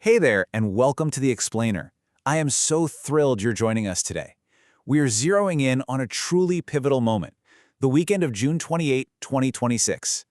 Hey there, and welcome to The Explainer. I am so thrilled you're joining us today. We are zeroing in on a truly pivotal moment, the weekend of June 28, 2026.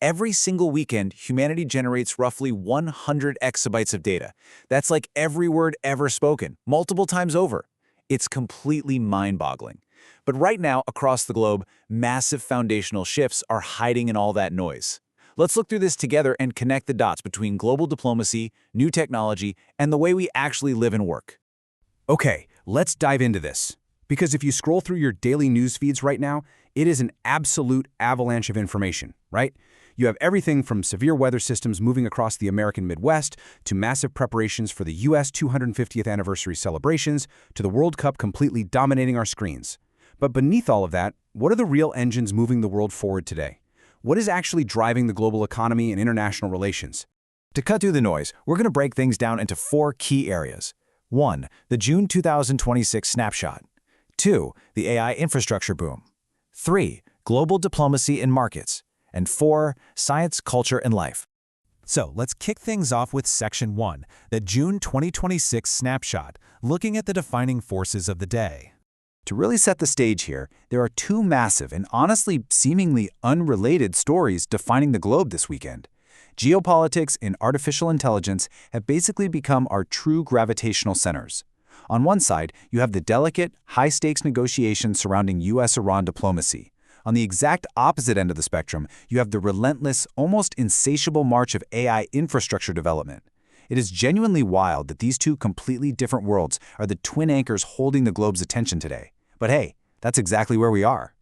Every single weekend, humanity generates roughly 100 exabytes of data. That's like every word ever spoken, multiple times over. It's completely mind-boggling. But right now, across the globe, massive foundational shifts are hiding in all that noise. Let's look through this together and connect the dots between global diplomacy, new technology, and the way we actually live and work. Okay, let's dive into this. Because if you scroll through your daily news feeds right now, it is an absolute avalanche of information, right? You have everything from severe weather systems moving across the American Midwest to massive preparations for the U.S. 250th anniversary celebrations to the World Cup completely dominating our screens. But beneath all of that, what are the real engines moving the world forward today? What is actually driving the global economy and international relations? To cut through the noise, we're going to break things down into 4 key areas. 1. The June 2026 snapshot. 2. The AI infrastructure boom. 3. Global diplomacy and markets. And 4. Science, culture, and life. So let's kick things off with Section 1, the June 2026 snapshot, looking at the defining forces of the day. To really set the stage here, there are 2 massive and honestly seemingly unrelated stories defining the globe this weekend. Geopolitics and artificial intelligence have basically become our true gravitational centers. On one side, you have the delicate, high-stakes negotiations surrounding U.S.-Iran diplomacy. On the exact opposite end of the spectrum, you have the relentless, almost insatiable march of AI infrastructure development. It is genuinely wild that these 2 completely different worlds are the twin anchors holding the globe's attention today. But hey, that's exactly where we are.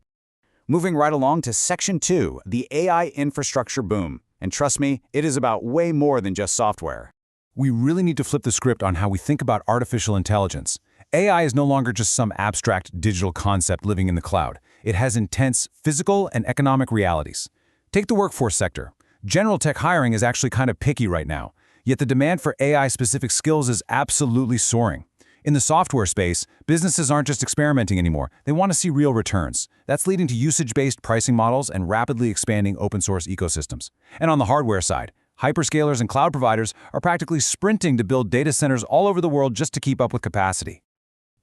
Moving right along to Section 2, the AI infrastructure boom. And trust me, it is about way more than just software. We really need to flip the script on how we think about artificial intelligence. AI is no longer just some abstract digital concept living in the cloud. It has intense physical and economic realities. Take the workforce sector. General tech hiring is actually kind of picky right now. Yet the demand for AI-specific skills is absolutely soaring. In the software space, businesses aren't just experimenting anymore. They want to see real returns. That's leading to usage-based pricing models and rapidly expanding open-source ecosystems. And on the hardware side, hyperscalers and cloud providers are practically sprinting to build data centers all over the world just to keep up with capacity.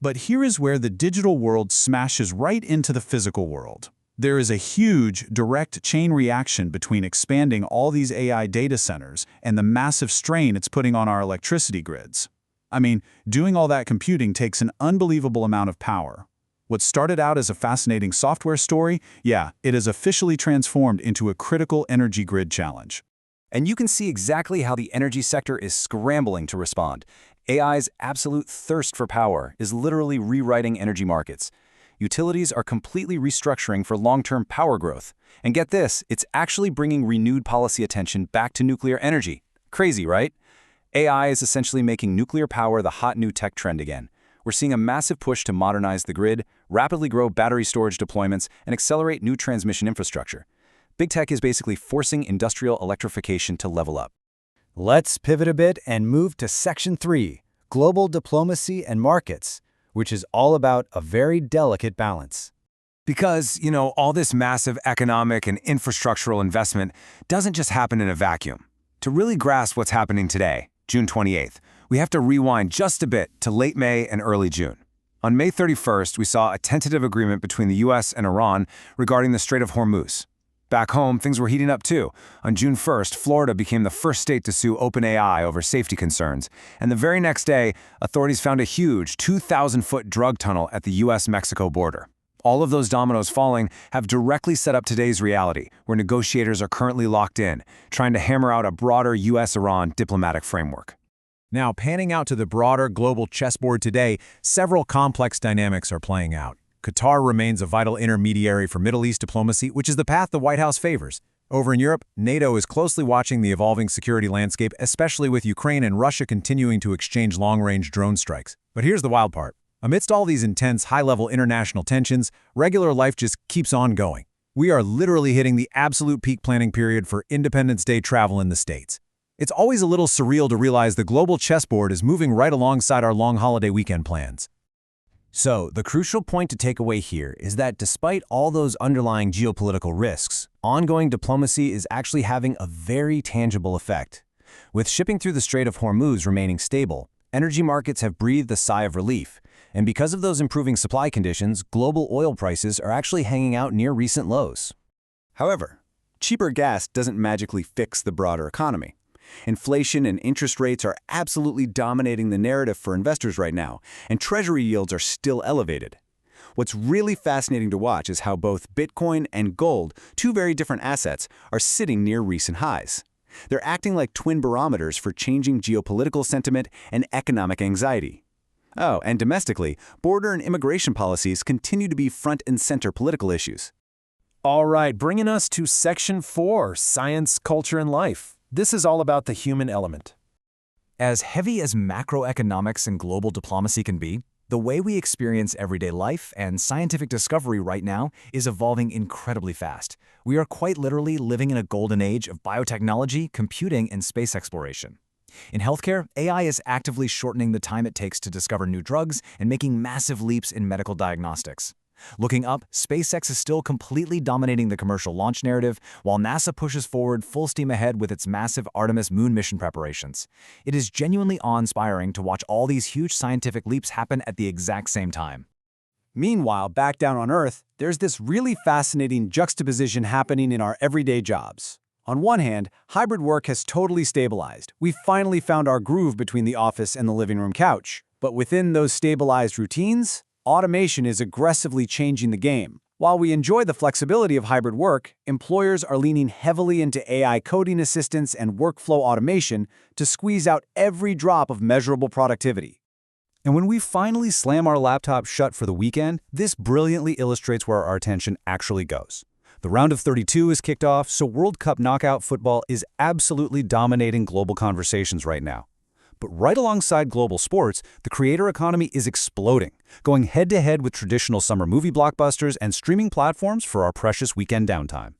But here is where the digital world smashes right into the physical world. There is a huge, direct chain reaction between expanding all these AI data centers and the massive strain it's putting on our electricity grids. I mean, doing all that computing takes an unbelievable amount of power. What started out as a fascinating software story, it has officially transformed into a critical energy grid challenge. And you can see exactly how the energy sector is scrambling to respond. AI's absolute thirst for power is literally rewriting energy markets. Utilities are completely restructuring for long-term power growth. And get this, it's actually bringing renewed policy attention back to nuclear energy. Crazy, right? AI is essentially making nuclear power the hot new tech trend again. We're seeing a massive push to modernize the grid, rapidly grow battery storage deployments, and accelerate new transmission infrastructure. Big tech is basically forcing industrial electrification to level up. Let's pivot a bit and move to Section 3, Global Diplomacy and Markets, which is all about a very delicate balance. Because, all this massive economic and infrastructural investment doesn't just happen in a vacuum. To really grasp what's happening today, June 28th, we have to rewind just a bit to late May and early June. On May 31st, we saw a tentative agreement between the U.S. and Iran regarding the Strait of Hormuz. Back home, things were heating up too. On June 1st, Florida became the first state to sue OpenAI over safety concerns. And the very next day, authorities found a huge 2,000-foot drug tunnel at the U.S.-Mexico border. All of those dominoes falling have directly set up today's reality, where negotiators are currently locked in, trying to hammer out a broader U.S.-Iran diplomatic framework. Now, panning out to the broader global chessboard today, several complex dynamics are playing out. Qatar remains a vital intermediary for Middle East diplomacy, which is the path the White House favors. Over in Europe, NATO is closely watching the evolving security landscape, especially with Ukraine and Russia continuing to exchange long-range drone strikes. But here's the wild part. Amidst all these intense, high-level international tensions, regular life just keeps on going. We are literally hitting the absolute peak planning period for Independence Day travel in the States. It's always a little surreal to realize the global chessboard is moving right alongside our long holiday weekend plans. So, the crucial point to take away here is that despite all those underlying geopolitical risks, ongoing diplomacy is actually having a very tangible effect. With shipping through the Strait of Hormuz remaining stable, energy markets have breathed a sigh of relief. And because of those improving supply conditions, global oil prices are actually hanging out near recent lows. However, cheaper gas doesn't magically fix the broader economy. Inflation and interest rates are absolutely dominating the narrative for investors right now, and treasury yields are still elevated. What's really fascinating to watch is how both Bitcoin and gold, two very different assets, are sitting near recent highs. They're acting like twin barometers for changing geopolitical sentiment and economic anxiety. Oh, and domestically, border and immigration policies continue to be front and center political issues. All right, bringing us to Section 4, Science, Culture, and Life. This is all about the human element. As heavy as macroeconomics and global diplomacy can be, the way we experience everyday life and scientific discovery right now is evolving incredibly fast. We are quite literally living in a golden age of biotechnology, computing, and space exploration. In healthcare, AI is actively shortening the time it takes to discover new drugs and making massive leaps in medical diagnostics. Looking up, SpaceX is still completely dominating the commercial launch narrative, while NASA pushes forward full steam ahead with its massive Artemis moon mission preparations. It is genuinely awe-inspiring to watch all these huge scientific leaps happen at the exact same time. Meanwhile, back down on Earth, there's this really fascinating juxtaposition happening in our everyday jobs. On one hand, hybrid work has totally stabilized. We've finally found our groove between the office and the living room couch. But within those stabilized routines, automation is aggressively changing the game. While we enjoy the flexibility of hybrid work, employers are leaning heavily into AI coding assistance and workflow automation to squeeze out every drop of measurable productivity. And when we finally slam our laptop shut for the weekend, this brilliantly illustrates where our attention actually goes. The round of 32 is kicked off, so World Cup knockout football is absolutely dominating global conversations right now. But right alongside global sports, the creator economy is exploding, going head-to-head with traditional summer movie blockbusters and streaming platforms for our precious weekend downtime.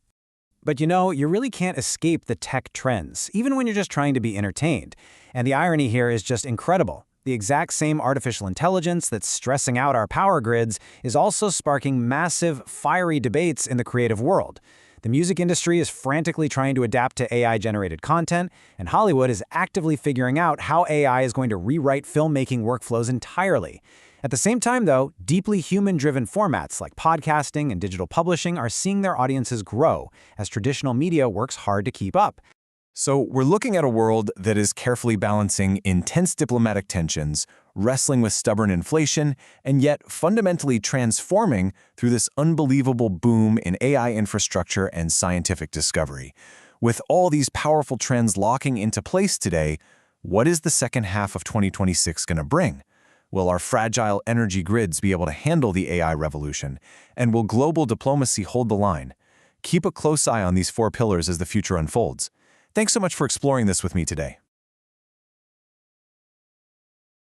But you know, you really can't escape the tech trends, even when you're just trying to be entertained. And the irony here is just incredible. The exact same artificial intelligence that's stressing out our power grids is also sparking massive, fiery debates in the creative world. The music industry is frantically trying to adapt to AI-generated content, and Hollywood is actively figuring out how AI is going to rewrite filmmaking workflows entirely. At the same time, though, deeply human-driven formats like podcasting and digital publishing are seeing their audiences grow as traditional media works hard to keep up. So we're looking at a world that is carefully balancing intense diplomatic tensions, wrestling with stubborn inflation, and yet fundamentally transforming through this unbelievable boom in AI infrastructure and scientific discovery. With all these powerful trends locking into place today, what is the second half of 2026 going to bring? Will our fragile energy grids be able to handle the AI revolution? And will global diplomacy hold the line? Keep a close eye on these four pillars as the future unfolds. Thanks so much for exploring this with me today.